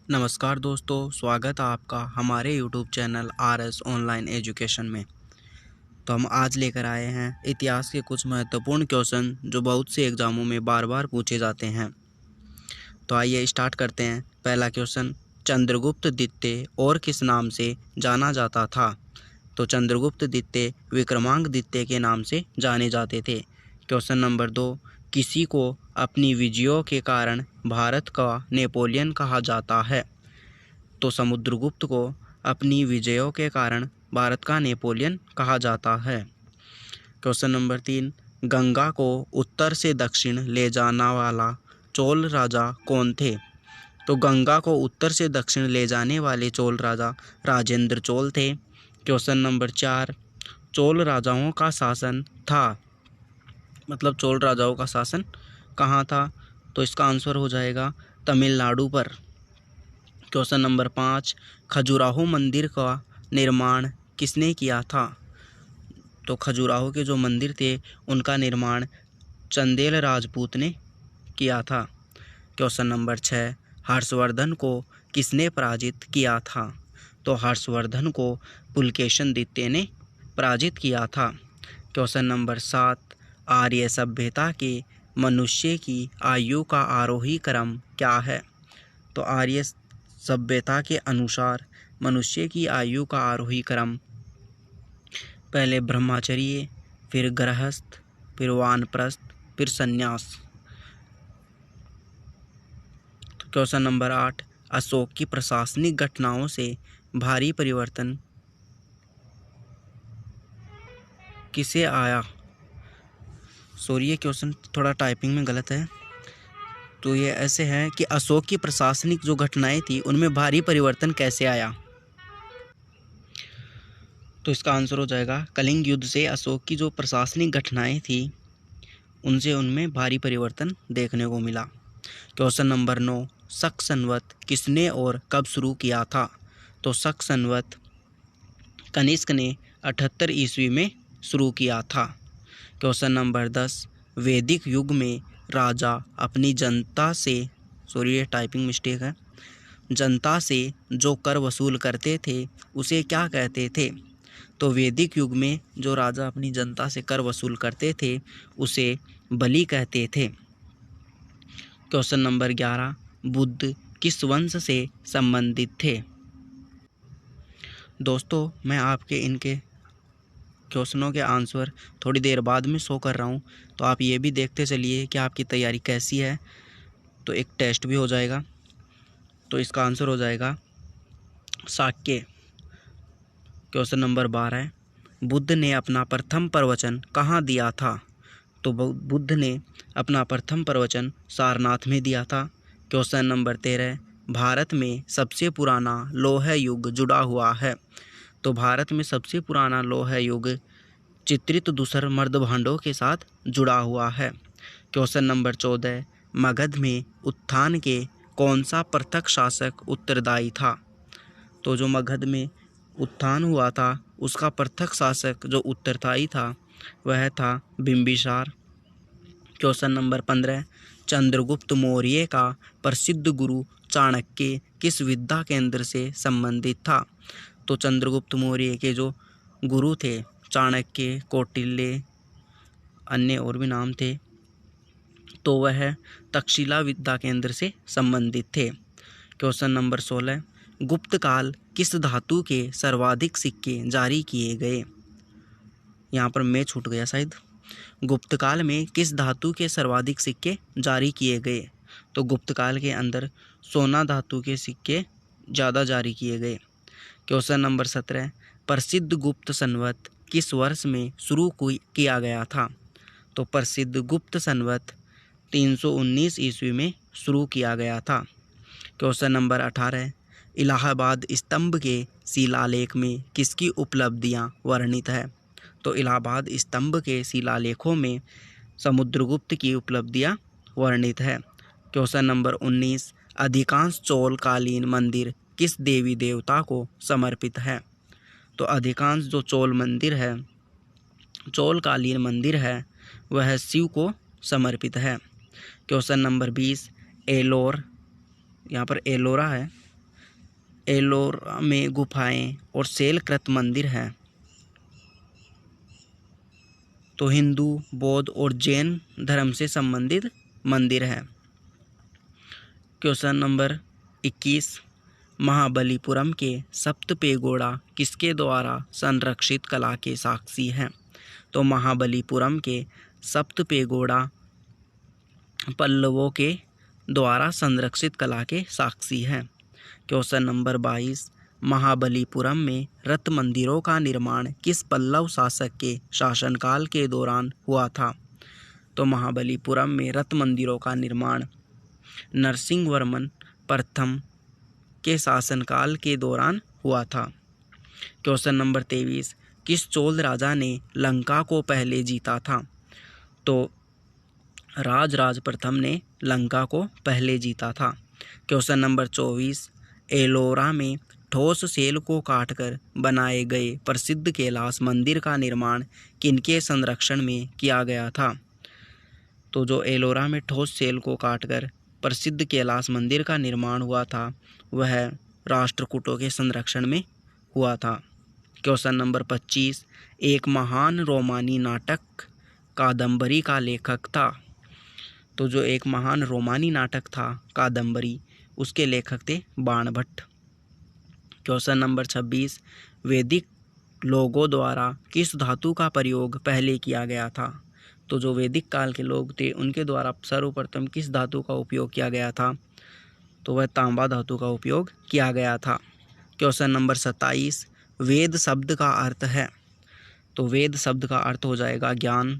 नमस्कार दोस्तों, स्वागत है आपका हमारे YouTube channel RS online education में। तो हम आज लेकर आए हैं इतिहास के कुछ महत्वपूर्ण क्वेश्चन जो बहुत से एग्ज़ामों में बार बार पूछे जाते हैं। तो आइए स्टार्ट करते हैं। पहला क्वेश्चन, चंद्रगुप्त द्वितीय और किस नाम से जाना जाता था? तो चंद्रगुप्त द्वितीय विक्रमांक द्वितीय के नाम से जाने जाते थे। क्वेश्चन नंबर 2, किसी को अपनी विजयों के कारण भारत का नेपोलियन कहा जाता है? तो समुद्रगुप्त को अपनी विजयों के कारण भारत का नेपोलियन कहा जाता है। क्वेश्चन नंबर 3, गंगा को उत्तर से दक्षिण ले जाने वाला चोल राजा कौन थे? तो गंगा को उत्तर से दक्षिण ले जाने वाले चोल राजा राजेंद्र चोल थे। क्वेश्चन नंबर 4, चोल राजाओं का शासन था, मतलब चोल राजाओं का शासन कहाँ था? तो इसका आंसर हो जाएगा तमिलनाडु पर। क्वेश्चन नंबर 5, खजुराहो मंदिर का निर्माण किसने किया था? तो खजुराहो के जो मंदिर थे उनका निर्माण चंदेल राजपूत ने किया था। क्वेश्चन नंबर 6, हर्षवर्धन को किसने पराजित किया था? तो हर्षवर्धन को पुलकेशन द्वितीय ने पराजित किया था। क्वेश्चन नंबर 7, आर्य सभ्यता के मनुष्य की आयु का आरोही क्रम क्या है? तो आर्य सभ्यता के अनुसार मनुष्य की आयु का आरोही क्रम पहले ब्रह्मचर्य, फिर गृहस्थ, फिर वानप्रस्थ, फिर संन्यास। तो क्वेश्चन नंबर 8, अशोक की प्रशासनिक घटनाओं से भारी परिवर्तन किसे आया? सॉरी, ये क्वेश्चन थोड़ा टाइपिंग में गलत है। तो ये ऐसे है कि अशोक की प्रशासनिक जो घटनाएं थी उनमें भारी परिवर्तन कैसे आया? तो इसका आंसर हो जाएगा कलिंग युद्ध से अशोक की जो प्रशासनिक घटनाएं थी उनमें भारी परिवर्तन देखने को मिला। क्वेश्चन नंबर 9, शक संवत किसने और कब शुरू किया था? तो शक संवत कनिष्क ने 78 ईस्वी में शुरू किया था। क्वेश्चन नंबर 10, वैदिक युग में राजा अपनी जनता से, सॉरी ये टाइपिंग मिस्टेक है, जनता से जो कर वसूल करते थे उसे क्या कहते थे? तो वैदिक युग में जो राजा अपनी जनता से कर वसूल करते थे उसे बलि कहते थे। क्वेश्चन नंबर 11, बुद्ध किस वंश से संबंधित थे? दोस्तों, मैं आपके इनके क्वेश्चनों के आंसर थोड़ी देर बाद में शो कर रहा हूँ, तो आप ये भी देखते चलिए कि आपकी तैयारी कैसी है। तो एक टेस्ट भी हो जाएगा। तो इसका आंसर हो जाएगा शाक्य। क्वेश्चन नंबर 12, बुद्ध ने अपना प्रथम प्रवचन कहाँ दिया था? तो बुद्ध ने अपना प्रथम प्रवचन सारनाथ में दिया था। क्वेश्चन नंबर 13, भारत में सबसे पुराना लौह युग जुड़ा हुआ है? तो भारत में सबसे पुराना लौह युग चित्रित धूसर मर्दभांडों के साथ जुड़ा हुआ है। क्वेश्चन नंबर 14, मगध में उत्थान के कौन सा पृथक शासक उत्तरदायी था? तो जो मगध में उत्थान हुआ था उसका पृथक शासक जो उत्तरदायी था वह था बिंबिसार। क्वेश्चन नंबर 15, चंद्रगुप्त मौर्य का प्रसिद्ध गुरु चाणक्य किस विद्या केंद्र से संबंधित था? तो चंद्रगुप्त मौर्य के जो गुरु थे चाणक्य, कौटिल्य, अन्य और भी नाम थे, तो वह तक्षशिला विद्या केंद्र से संबंधित थे। क्वेश्चन नंबर 16, गुप्त काल किस धातु के सर्वाधिक सिक्के जारी किए गए? यहाँ पर मैं छूट गया शायद। गुप्त काल में किस धातु के सर्वाधिक सिक्के जारी किए गए? तो गुप्त काल के अंदर सोना धातु के सिक्के ज़्यादा जारी किए गए। क्वेश्चन नंबर 17, प्रसिद्ध गुप्त संवत किस वर्ष में शुरू किया गया था? तो प्रसिद्ध गुप्त संवत 319 ईस्वी में शुरू किया गया था। क्वेश्चन नंबर 18, इलाहाबाद स्तंभ के शिलालेख में किसकी उपलब्धियां वर्णित है? तो इलाहाबाद स्तंभ के शिलालेखों में समुद्रगुप्त की उपलब्धियां वर्णित है। क्वेश्चन नंबर 19, अधिकांश चोलकालीन मंदिर किस देवी देवता को समर्पित है? तो अधिकांश जो चोलकालीन मंदिर है वह शिव को समर्पित है। क्वेश्चन नंबर 20, एलोर, यहाँ पर एलोरा है, एलोरा में गुफाएं और शैलकृत मंदिर हैं। तो हिंदू, बौद्ध और जैन धर्म से संबंधित मंदिर है। क्वेश्चन नंबर 21, महाबलीपुरम के सप्त पेगोड़ा किसके द्वारा संरक्षित कला के साक्षी हैं? तो महाबलीपुरम के सप्त पेगोड़ा पल्लवों के द्वारा संरक्षित कला के साक्षी हैं। क्वेश्चन नंबर 22, महाबलीपुरम में रथ मंदिरों का निर्माण किस पल्लव शासक के शासनकाल के दौरान हुआ था? तो महाबलीपुरम में रथ मंदिरों का निर्माण नरसिंहवर्मन प्रथम के शासनकाल के दौरान हुआ था। क्वेश्चन नंबर 23, किस चोल राजा ने लंका को पहले जीता था? तो राजराज प्रथम ने लंका को पहले जीता था। क्वेश्चन नंबर 24, एलोरा में ठोस सेल को काटकर बनाए गए प्रसिद्ध कैलाश मंदिर का निर्माण किनके संरक्षण में किया गया था? तो जो एलोरा में ठोस सेल को काटकर प्रसिद्ध कैलाश मंदिर का निर्माण हुआ था वह राष्ट्रकूटों के संरक्षण में हुआ था। क्वेश्चन नंबर 25, एक महान रोमानी नाटक कादम्बरी का लेखक था? तो जो एक महान रोमानी नाटक था कादम्बरी, उसके लेखक थे बाणभट्ट। क्वेश्चन नंबर 26, वैदिक लोगों द्वारा किस धातु का प्रयोग पहले किया गया था? तो जो वैदिक काल के लोग थे उनके द्वारा सर्वप्रथम किस धातु का उपयोग किया गया था? तो वह तांबा धातु का उपयोग किया गया था। क्वेश्चन नंबर 27, वेद शब्द का अर्थ है? तो वेद शब्द का अर्थ हो जाएगा ज्ञान।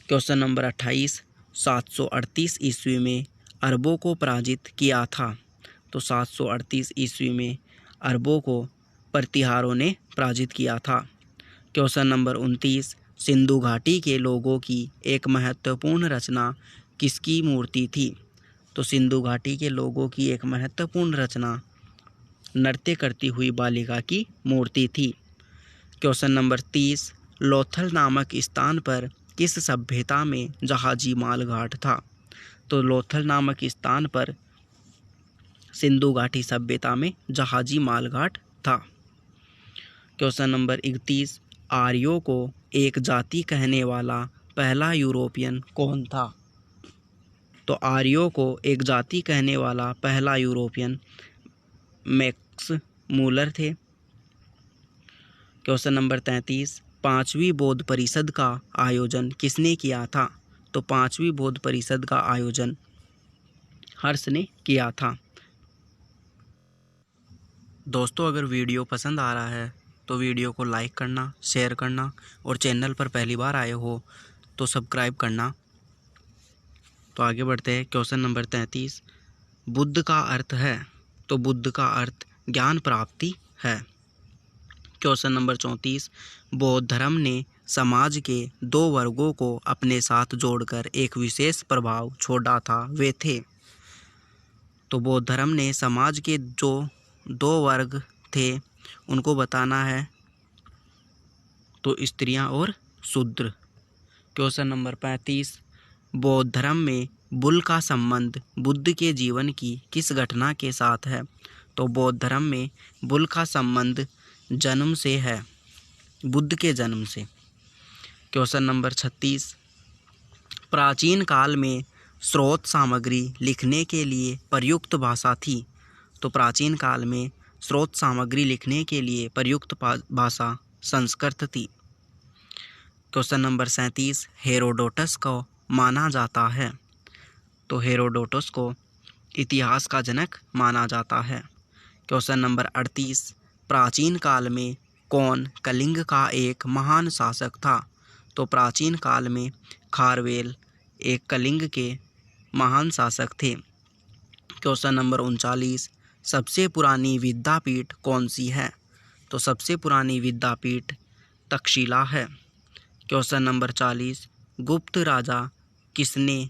क्वेश्चन नंबर 28, 738 ईस्वी में अरबों को पराजित किया था? तो 738 ईस्वी में अरबों को प्रतिहारों ने पराजित किया था। क्वेश्चन नंबर 29, सिंधु घाटी के लोगों की एक महत्वपूर्ण रचना किसकी मूर्ति थी? तो सिंधु घाटी के लोगों की एक महत्वपूर्ण रचना नृत्य करती हुई बालिका की मूर्ति थी। क्वेश्चन नंबर 30, लोथल नामक स्थान पर किस सभ्यता में जहाजी माल घाट था? तो लोथल नामक स्थान पर सिंधु घाटी सभ्यता में जहाजी माल घाट था। क्वेश्चन नंबर 31, आर्यों को एक जाति कहने वाला पहला यूरोपियन कौन था? तो आर्यों को एक जाति कहने वाला पहला यूरोपियन मैक्स मूलर थे। क्वेश्चन नंबर 33, पांचवी बौद्ध परिषद का आयोजन किसने किया था? तो पांचवी बौद्ध परिषद का आयोजन हर्ष ने किया था। दोस्तों, अगर वीडियो पसंद आ रहा है तो वीडियो को लाइक करना, शेयर करना और चैनल पर पहली बार आए हो तो सब्सक्राइब करना। तो आगे बढ़ते हैं। क्वेश्चन नंबर 33, बुद्ध का अर्थ है? तो बुद्ध का अर्थ ज्ञान प्राप्ति है। क्वेश्चन नंबर 34, बौद्ध धर्म ने समाज के दो वर्गों को अपने साथ जोड़कर एक विशेष प्रभाव छोड़ा था, वे थे? तो बौद्ध धर्म ने समाज के जो दो वर्ग थे उनको बताना है, तो स्त्रियां और शूद्र। क्वेश्चन नंबर 35, बौद्ध धर्म में बुल का संबंध बुद्ध के जीवन की किस घटना के साथ है? तो बौद्ध धर्म में बुल का संबंध जन्म से है, बुद्ध के जन्म से। क्वेश्चन नंबर 36, प्राचीन काल में स्रोत सामग्री लिखने के लिए प्रयुक्त भाषा थी? तो प्राचीन काल में स्रोत सामग्री लिखने के लिए प्रयुक्त भाषा संस्कृत थी। क्वेश्चन नंबर 37, हेरोडोटस को माना जाता है? तो हेरोडोटस को इतिहास का जनक माना जाता है। क्वेश्चन नंबर 38, प्राचीन काल में कौन कलिंग का एक महान शासक था? तो प्राचीन काल में खारवेल एक कलिंग के महान शासक थे। क्वेश्चन नंबर 39, सबसे पुरानी विद्यापीठ कौन सी है? तो सबसे पुरानी विद्यापीठ तक्षशिला है। क्वेश्चन नंबर 40, गुप्त राजा किसने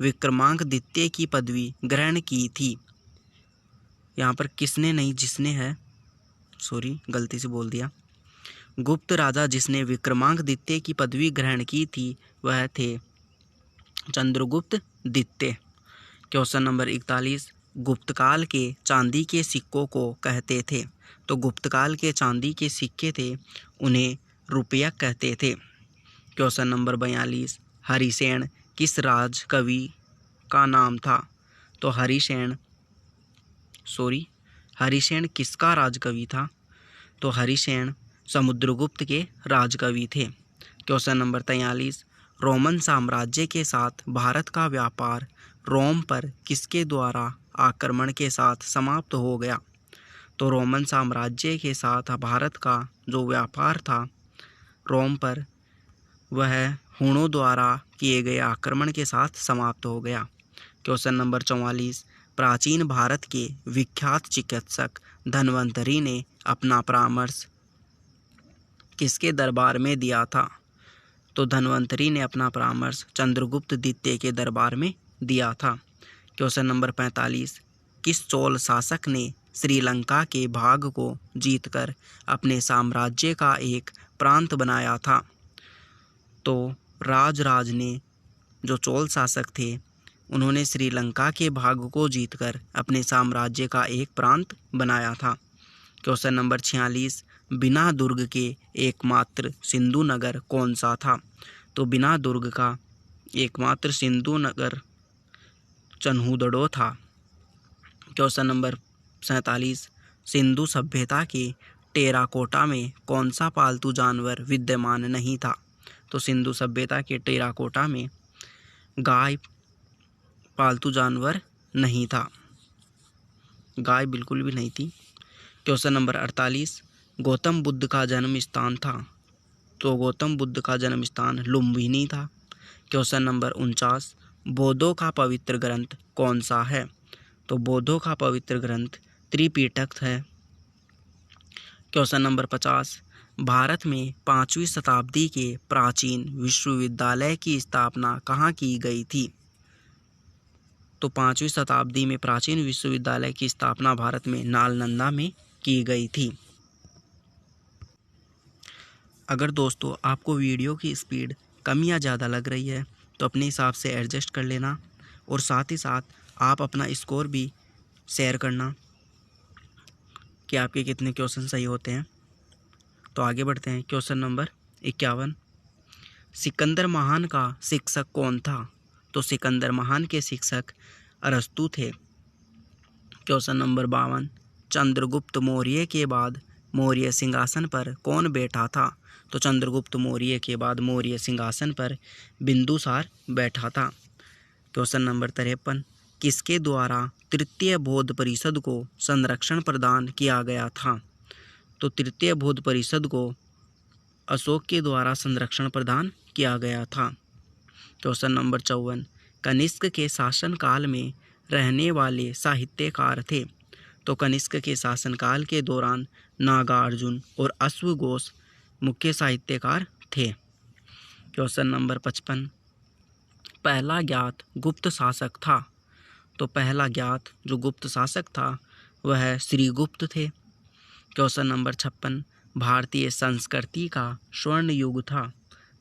विक्रमांक द्वितीय की पदवी ग्रहण की थी? यहाँ पर किसने नहीं, जिसने है, सॉरी गलती से बोल दिया। गुप्त राजा जिसने विक्रमांक द्वितीय की पदवी ग्रहण की थी वह थे चंद्रगुप्त द्वितीय। क्वेश्चन नंबर 41, गुप्तकाल के चांदी के सिक्कों को कहते थे? तो गुप्तकाल के चांदी के सिक्के थे, उन्हें रुपया कहते थे। क्वेश्चन नंबर 42, हरिसेन किस राज कवि का नाम था? तो हरिसेन किसका राजकवि था? तो हरिसेन समुद्रगुप्त के राजकवि थे। क्वेश्चन नंबर 43, रोमन साम्राज्य के साथ भारत का व्यापार रोम पर किसके द्वारा आक्रमण के साथ समाप्त हो गया? तो रोमन साम्राज्य के साथ भारत का जो व्यापार था रोम पर, वह हुणों द्वारा किए गए आक्रमण के साथ समाप्त हो गया। क्वेश्चन नंबर 44, प्राचीन भारत के विख्यात चिकित्सक धन्वंतरि ने अपना परामर्श किसके दरबार में दिया था? तो धन्वंतरि ने अपना परामर्श चंद्रगुप्त द्वितीय के दरबार में दिया था। क्वेश्चन नंबर 45, किस चोल शासक ने श्रीलंका के भाग को जीतकर अपने साम्राज्य का एक प्रांत बनाया था? तो राजराज ने, जो चोल शासक थे, उन्होंने श्रीलंका के भाग को जीतकर अपने साम्राज्य का एक प्रांत बनाया था। क्वेश्चन नंबर 46, बिना दुर्ग के एकमात्र सिंधु नगर कौन सा था? तो बिना दुर्ग का एकमात्र सिंधु नगर चन्हुदड़ो था। क्वेश्चन नंबर 47, सिंधु सभ्यता के टेराकोटा में कौन सा पालतू जानवर विद्यमान नहीं था? तो सिंधु सभ्यता के टेराकोटा में गाय पालतू जानवर नहीं था, गाय बिल्कुल भी नहीं थी। क्वेश्चन नंबर 48, गौतम बुद्ध का जन्म स्थान था? तो गौतम बुद्ध का जन्म स्थान लुम्बिनी था। क्वेश्चन नंबर 49, बौद्धों का पवित्र ग्रंथ कौन सा है? तो बौद्धों का पवित्र ग्रंथ त्रिपिटक है। क्वेश्चन नंबर 50, भारत में 5वीं शताब्दी के प्राचीन विश्वविद्यालय की स्थापना कहाँ की गई थी? तो 5वीं शताब्दी में प्राचीन विश्वविद्यालय की स्थापना भारत में नालंदा में की गई थी। अगर दोस्तों आपको वीडियो की स्पीड कम या ज़्यादा लग रही है तो अपने हिसाब से एडजस्ट कर लेना, और साथ ही साथ आप अपना स्कोर भी शेयर करना कि आपके कितने क्वेश्चन सही होते हैं। तो आगे बढ़ते हैं। क्वेश्चन नंबर 51, सिकंदर महान का शिक्षक कौन था? तो सिकंदर महान के शिक्षक अरस्तु थे। क्वेश्चन नंबर 52, चंद्रगुप्त मौर्य के बाद मौर्य सिंहासन पर कौन बैठा था? तो चंद्रगुप्त मौर्य के बाद मौर्य सिंहासन पर बिंदुसार बैठा था। क्वेश्चन नंबर 53, किसके द्वारा तृतीय बौद्ध परिषद को संरक्षण प्रदान किया गया था? तो तृतीय बौद्ध परिषद को अशोक के द्वारा संरक्षण प्रदान किया गया था। क्वेश्चन नंबर 54, कनिष्क के शासनकाल में रहने वाले साहित्यकार थे? तो कनिष्क के शासनकाल के दौरान नागार्जुन और अश्वघोष मुख्य साहित्यकार थे। क्वेश्चन नंबर 55, पहला ज्ञात गुप्त शासक था? तो पहला ज्ञात जो गुप्त शासक था वह श्रीगुप्त थे। क्वेश्चन नंबर 56, भारतीय संस्कृति का स्वर्ण युग था?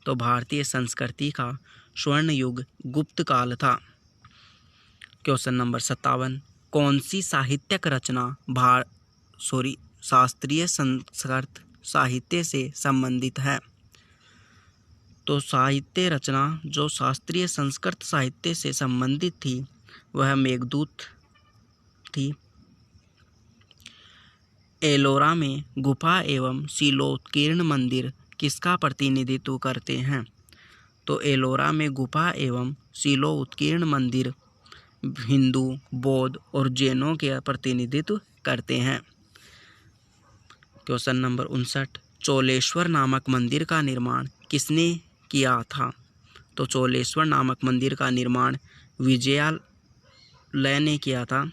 तो भारतीय संस्कृति का स्वर्ण युग गुप्त काल था। क्वेश्चन नंबर 57, कौन सी साहित्यक रचना शास्त्रीय संस्कृत साहित्य से संबंधित है? तो साहित्य रचना जो शास्त्रीय संस्कृत साहित्य से संबंधित थी वह मेघदूत थी। एलोरा में गुफा एवं शिलोत्कीर्ण मंदिर किसका प्रतिनिधित्व करते हैं? तो एलोरा में गुफा एवं शिलोत्कीर्ण मंदिर हिंदू, बौद्ध और जैनों के प्रतिनिधित्व करते हैं। क्वेश्चन नंबर 59, चोलेश्वर नामक मंदिर का निर्माण किसने किया था? तो चोलेश्वर नामक मंदिर का निर्माण विजयालय ने किया था,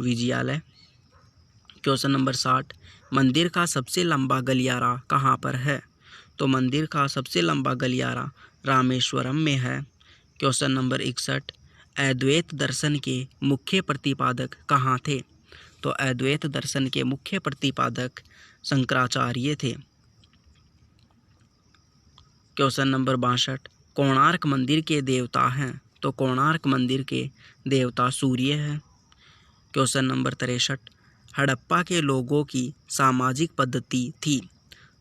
विजयालय। क्वेश्चन नंबर 60, मंदिर का सबसे लंबा गलियारा कहाँ पर है? तो मंदिर का सबसे लंबा गलियारा रामेश्वरम में है। क्वेश्चन नंबर 61, अद्वैत दर्शन के मुख्य प्रतिपादक कहाँ थे? तो अद्वैत दर्शन के मुख्य प्रतिपादक शंकराचार्य थे। क्वेश्चन नंबर 62, कोणार्क मंदिर के देवता हैं? तो कोणार्क मंदिर के देवता सूर्य है। क्वेश्चन नंबर 63, हड़प्पा के लोगों की सामाजिक पद्धति थी।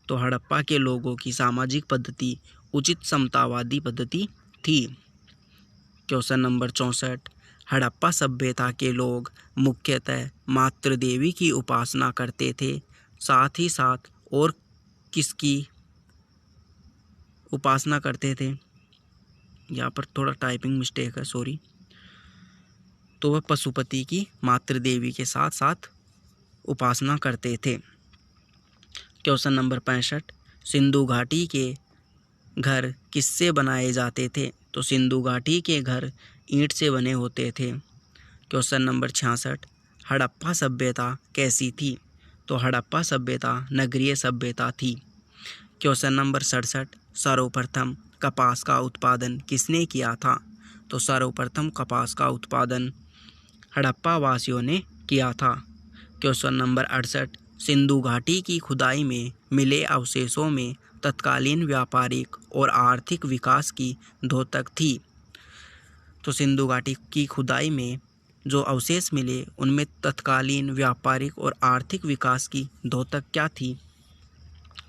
तो हड़प्पा के लोगों की सामाजिक पद्धति उचित समतावादी पद्धति थी। क्वेश्चन नंबर 64, हड़प्पा सभ्यता के लोग मुख्यतः मातृ देवी की उपासना करते थे, साथ ही साथ और किसकी उपासना करते थे? यहाँ पर थोड़ा टाइपिंग मिस्टेक है, सॉरी। तो वह पशुपति की मातृ देवी के साथ साथ उपासना करते थे। क्वेश्चन नंबर 65, सिंधु घाटी के घर किससे बनाए जाते थे? तो सिंधु घाटी के घर ईंट से बने होते थे। क्वेश्चन नंबर 66, हड़प्पा सभ्यता कैसी थी? तो हड़प्पा सभ्यता नगरीय सभ्यता थी। क्वेश्चन नंबर 67, सर्वप्रथम कपास का उत्पादन किसने किया था? तो सर्वप्रथम कपास का उत्पादन हड़प्पा वासियों ने किया था। क्वेश्चन नंबर 68, सिंधु घाटी की खुदाई में मिले अवशेषों में तत्कालीन व्यापारिक और आर्थिक विकास की द्योतक थी। तो सिंधु घाटी की खुदाई में जो अवशेष मिले उनमें तत्कालीन व्यापारिक और आर्थिक विकास की द्योतक क्या थी?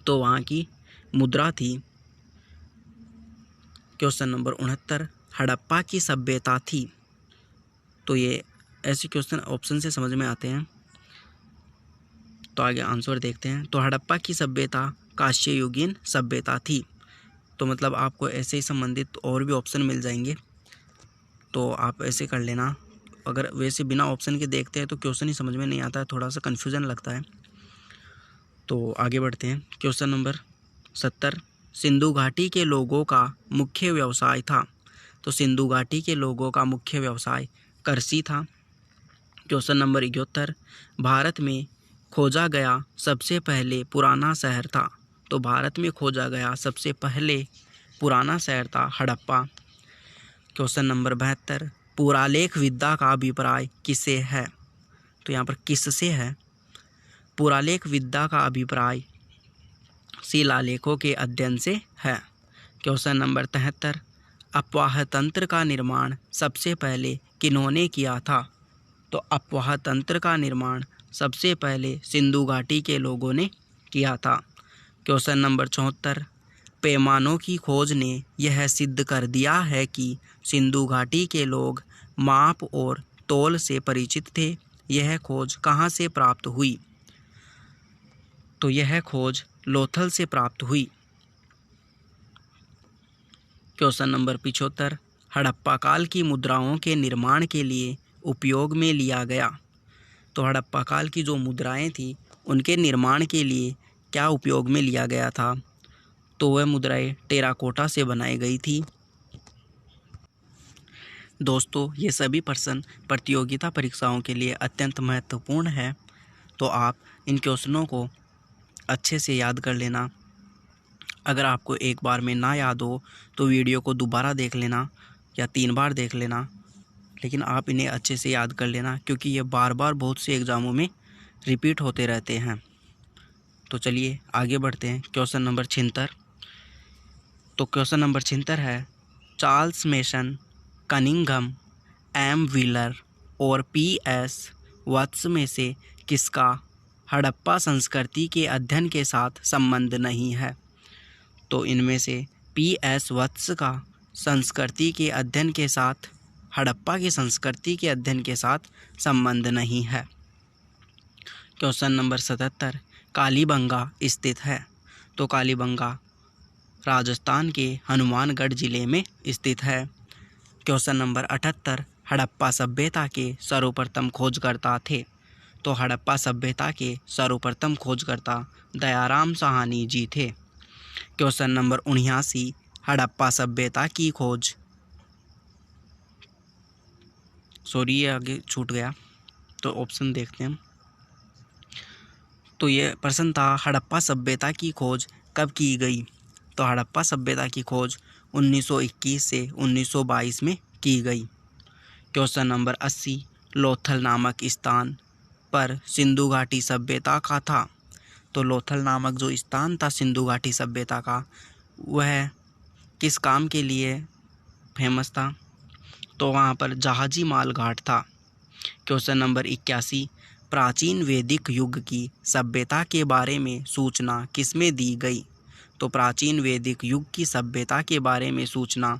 तो वहाँ की मुद्रा थी। क्वेश्चन नंबर 69, हड़प्पा की सभ्यता थी। तो ये ऐसे क्वेश्चन ऑप्शन से समझ में आते हैं। तो आगे आंसर देखते हैं। तो हड़प्पा की सभ्यता कांस्ययुगीन सभ्यता थी। तो मतलब आपको ऐसे ही संबंधित और भी ऑप्शन मिल जाएंगे, तो आप ऐसे कर लेना। अगर वैसे बिना ऑप्शन के देखते हैं तो क्वेश्चन ही समझ में नहीं आता है, थोड़ा सा कन्फ्यूजन लगता है। तो आगे बढ़ते हैं। क्वेश्चन नंबर 70, सिंधु घाटी के लोगों का मुख्य व्यवसाय था। तो सिंधु घाटी के लोगों का मुख्य व्यवसाय कृषि था। क्वेश्चन नंबर 71, भारत में खोजा गया सबसे पहले पुराना शहर था। तो भारत में खोजा गया सबसे पहले पुराना शहर था हड़प्पा। क्वेश्चन नंबर 72, पुरालेख विद्या का अभिप्राय किससे है? तो यहाँ पर किससे है? पुरालेख विद्या का अभिप्राय शिलालेखों के अध्ययन से है। क्वेश्चन नंबर 73, अपवाह तंत्र का निर्माण सबसे पहले किन्होंने किया था? तो अपवाह तंत्र का निर्माण सबसे पहले सिंधु घाटी के लोगों ने किया था। क्वेश्चन नंबर 74, पैमानों की खोज ने यह सिद्ध कर दिया है कि सिंधु घाटी के लोग माप और तौल से परिचित थे। यह खोज कहाँ से प्राप्त हुई? तो यह खोज लोथल से प्राप्त हुई। क्वेश्चन नंबर 75, हड़प्पा काल की मुद्राओं के निर्माण के लिए उपयोग में लिया गया। तो हड़प्पा काल की जो मुद्राएं थी उनके निर्माण के लिए क्या उपयोग में लिया गया था? तो वह मुद्राएं टेराकोटा से बनाई गई थी। दोस्तों, ये सभी प्रश्न प्रतियोगिता परीक्षाओं के लिए अत्यंत महत्वपूर्ण है, तो आप इन क्वेश्चनों को अच्छे से याद कर लेना। अगर आपको एक बार में ना याद हो तो वीडियो को दोबारा देख लेना या 3 बार देख लेना, लेकिन आप इन्हें अच्छे से याद कर लेना, क्योंकि ये बार बार बहुत से एग्ज़ामों में रिपीट होते रहते हैं। तो चलिए आगे बढ़ते हैं। Question number 76। तो क्वेश्चन नंबर 76 है, Charles Masson, Cunningham, M Wheeler और पी.एस. वत्स में से किसका हड़प्पा संस्कृति के अध्ययन के साथ संबंध नहीं है? तो इनमें से पी.एस. वत्स का संस्कृति के अध्ययन के साथ, हड़प्पा की संस्कृति के अध्ययन के साथ संबंध नहीं है। क्वेश्चन नंबर 77, कालीबंगा स्थित है। तो कालीबंगा राजस्थान के हनुमानगढ़ जिले में स्थित है। क्वेश्चन नंबर 78, हड़प्पा सभ्यता के सर्वप्रथम खोजकर्ता थे। तो हड़प्पा सभ्यता के सर्वप्रथम खोजकर्ता दयाराम साहनी जी थे। क्वेश्चन नंबर 79, हड़प्पा सभ्यता की खोज, सॉरी ये आगे छूट गया, तो ऑप्शन देखते हैं। तो ये प्रश्न था, हड़प्पा सभ्यता की खोज कब की गई? तो हड़प्पा सभ्यता की खोज 1921 से 1922 में की गई। क्वेश्चन नंबर 80, लोथल नामक स्थान पर सिंधु घाटी सभ्यता का था। तो लोथल नामक जो स्थान था सिंधु घाटी सभ्यता का, वह किस काम के लिए फेमस था? तो वहाँ पर जहाजी माल घाट था। क्वेश्चन नंबर 81, प्राचीन वैदिक युग की सभ्यता के बारे में सूचना किसमें दी गई? तो प्राचीन वैदिक युग की सभ्यता के बारे में सूचना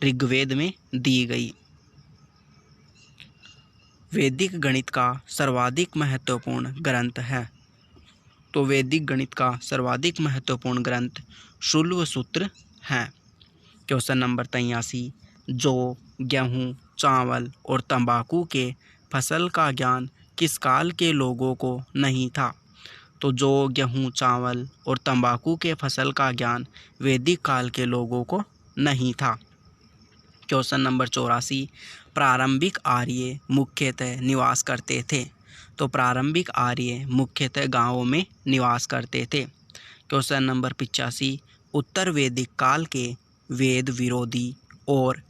ऋग्वेद में दी गई। वैदिक गणित का सर्वाधिक महत्वपूर्ण ग्रंथ है। तो वैदिक गणित का सर्वाधिक महत्वपूर्ण ग्रंथ शुल्ब सूत्र है। क्वेश्चन नंबर 83, जौ, गेहूँ, चावल और तंबाकू के फसल का ज्ञान किस काल के लोगों को नहीं था? तो जौ, गेहूँ, चावल और तंबाकू के फसल का ज्ञान वैदिक काल के लोगों को नहीं था। क्वेश्चन नंबर 84, प्रारंभिक आर्य मुख्यतः निवास करते थे। तो प्रारंभिक आर्य मुख्यतः गांवों में निवास करते थे। क्वेश्चन नंबर 85, उत्तर वैदिक काल के वेद विरोधी और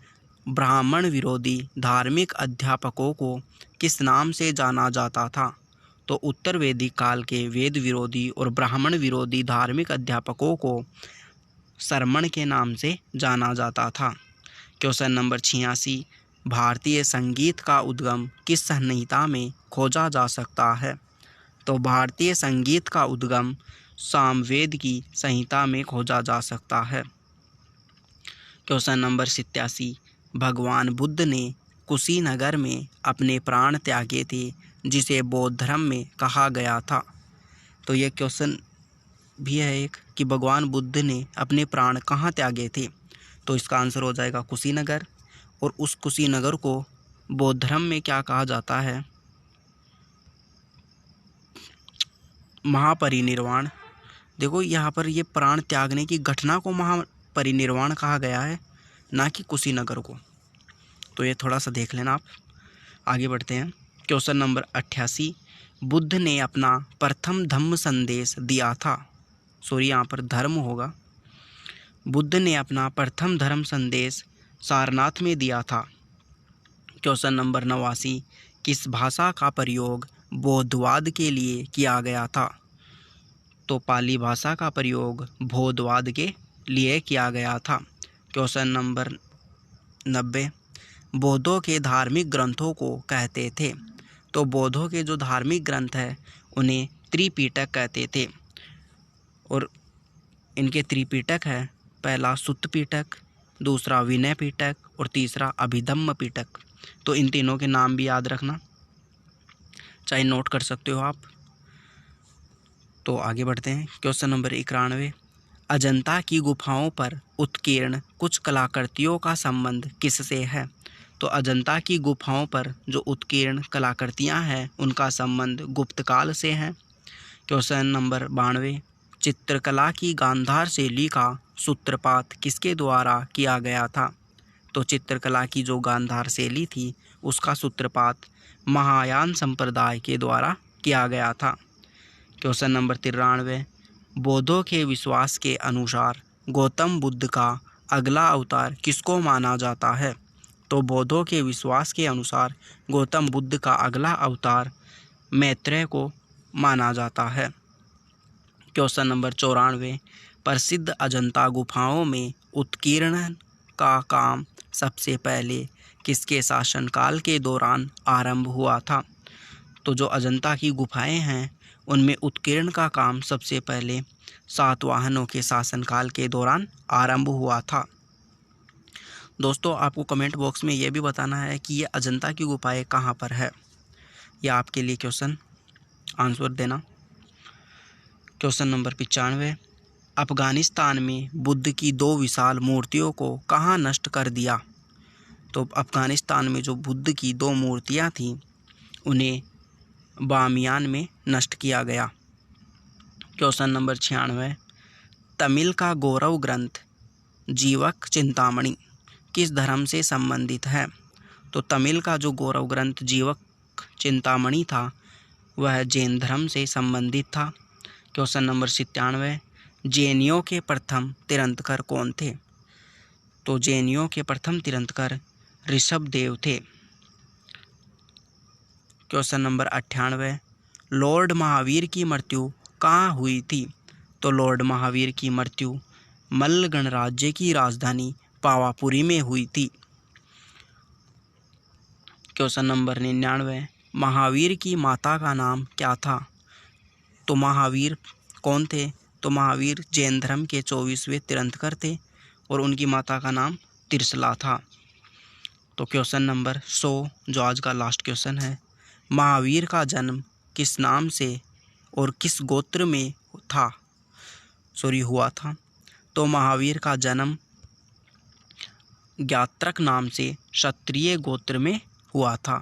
ब्राह्मण विरोधी धार्मिक अध्यापकों को किस नाम से जाना जाता था? तो उत्तर वैदिक काल के वेद विरोधी और ब्राह्मण विरोधी धार्मिक अध्यापकों को सरमण के नाम से जाना जाता था। क्वेश्चन नंबर 86, भारतीय संगीत का उद्गम किस संहिता में खोजा जा सकता है? तो भारतीय संगीत का उद्गम सामवेद की संहिता में खोजा जा सकता है। क्वेश्चन नंबर 87, भगवान बुद्ध ने कुशीनगर में अपने प्राण त्यागे थे जिसे बौद्ध धर्म में कहा गया था। तो ये क्वेश्चन भी है एक कि भगवान बुद्ध ने अपने प्राण कहाँ त्यागे थे? तो इसका आंसर हो जाएगा कुशीनगर। और उस कुशीनगर को बौद्ध धर्म में क्या कहा जाता है? महापरिनिर्वाण। देखो यहाँ पर ये प्राण त्यागने की घटना को महापरिनिर्वाण कहा गया है, ना कि कुशीनगर को। तो ये थोड़ा सा देख लेना आप। आगे बढ़ते हैं। क्वेश्चन नंबर 88, बुद्ध ने अपना प्रथम धम्म संदेश दिया था। सॉरी, यहाँ पर धर्म होगा। बुद्ध ने अपना प्रथम धर्म संदेश सारनाथ में दिया था। क्वेश्चन नंबर 89, किस भाषा का प्रयोग बौद्धवाद के लिए किया गया था? तो पाली भाषा का प्रयोग बौद्धवाद के लिए किया गया था। क्वेश्चन नंबर 90, बौद्धों के धार्मिक ग्रंथों को कहते थे। तो बौद्धों के जो धार्मिक ग्रंथ है उन्हें त्रिपिटक कहते थे। और इनके त्रिपिटक है, पहला सुत्त पिटक, दूसरा विनय पिटक और तीसरा अभिधम्म पिटक। तो इन तीनों के नाम भी याद रखना, चाहे नोट कर सकते हो आप। तो आगे बढ़ते हैं। क्वेश्चन नंबर 91, अजंता की गुफाओं पर उत्कीर्ण कुछ कलाकृतियों का संबंध किससे है? तो अजंता की गुफाओं पर जो उत्कीर्ण कलाकृतियां हैं उनका संबंध गुप्त काल से है। क्वेश्चन नंबर 92, चित्रकला की गांधार शैली का सूत्रपात किसके द्वारा किया गया था? तो चित्रकला की जो गांधार शैली थी उसका सूत्रपात महायान संप्रदाय के द्वारा किया गया था। क्वेश्चन नंबर 93, बौद्धों के विश्वास के अनुसार गौतम बुद्ध का अगला अवतार किसको माना जाता है? तो बौद्धों के विश्वास के अनुसार गौतम बुद्ध का अगला अवतार मैत्रेय को माना जाता है। क्वेश्चन नंबर 94, प्रसिद्ध अजंता गुफाओं में उत्कीर्णन का काम सबसे पहले किसके शासनकाल के दौरान आरंभ हुआ था? तो जो अजंता की गुफाएं हैं उनमें उत्कीर्ण का काम सबसे पहले सातवाहनों के शासनकाल के दौरान आरंभ हुआ था। दोस्तों, आपको कमेंट बॉक्स में ये भी बताना है कि ये अजंता की गुफाएं कहाँ पर है। यह आपके लिए क्वेश्चन आंसर देना। क्वेश्चन नंबर 95, अफगानिस्तान में बुद्ध की 2 विशाल मूर्तियों को कहाँ नष्ट कर दिया? तो अफगानिस्तान में जो बुद्ध की 2 मूर्तियाँ थीं उन्हें बामियान में नष्ट किया गया। क्वेश्चन नंबर 96, तमिल का गौरव ग्रंथ जीवक चिंतामणि किस धर्म से संबंधित है? तो तमिल का जो गौरव ग्रंथ जीवक चिंतामणि था वह जैन धर्म से संबंधित था। क्वेश्चन नंबर 97, जैनियों के प्रथम तीर्थंकर कौन थे? तो जैनियों के प्रथम तीर्थंकर ऋषभदेव थे। क्वेश्चन नंबर 98, लॉर्ड महावीर की मृत्यु कहाँ हुई थी? तो लॉर्ड महावीर की मृत्यु मल्ल गणराज्य की राजधानी पावापुरी में हुई थी। क्वेश्चन नंबर 99, महावीर की माता का नाम क्या था? तो महावीर कौन थे? तो महावीर जैन धर्म के 24वें तीर्थंकर थे और उनकी माता का नाम त्रिशला था। तो क्वेश्चन नंबर 100 जो आज का लास्ट क्वेश्चन है, महावीर का जन्म किस नाम से और किस गोत्र में हुआ था? तो महावीर का जन्म ज्ञात्रक नाम से क्षत्रिय गोत्र में हुआ था।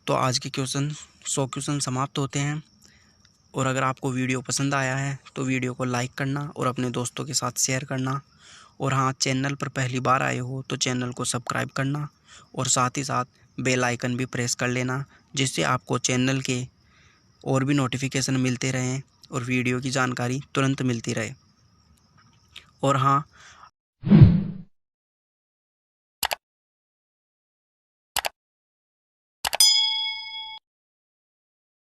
तो आज के 100 क्वेश्चन समाप्त होते हैं। और अगर आपको वीडियो पसंद आया है तो वीडियो को लाइक करना और अपने दोस्तों के साथ शेयर करना। और हाँ, चैनल पर पहली बार आए हो तो चैनल को सब्सक्राइब करना और साथ ही साथ बेल आइकन भी प्रेस कर लेना, जिससे आपको चैनल के और भी नोटिफिकेशन मिलते रहें और वीडियो की जानकारी तुरंत मिलती रहे। और हाँ,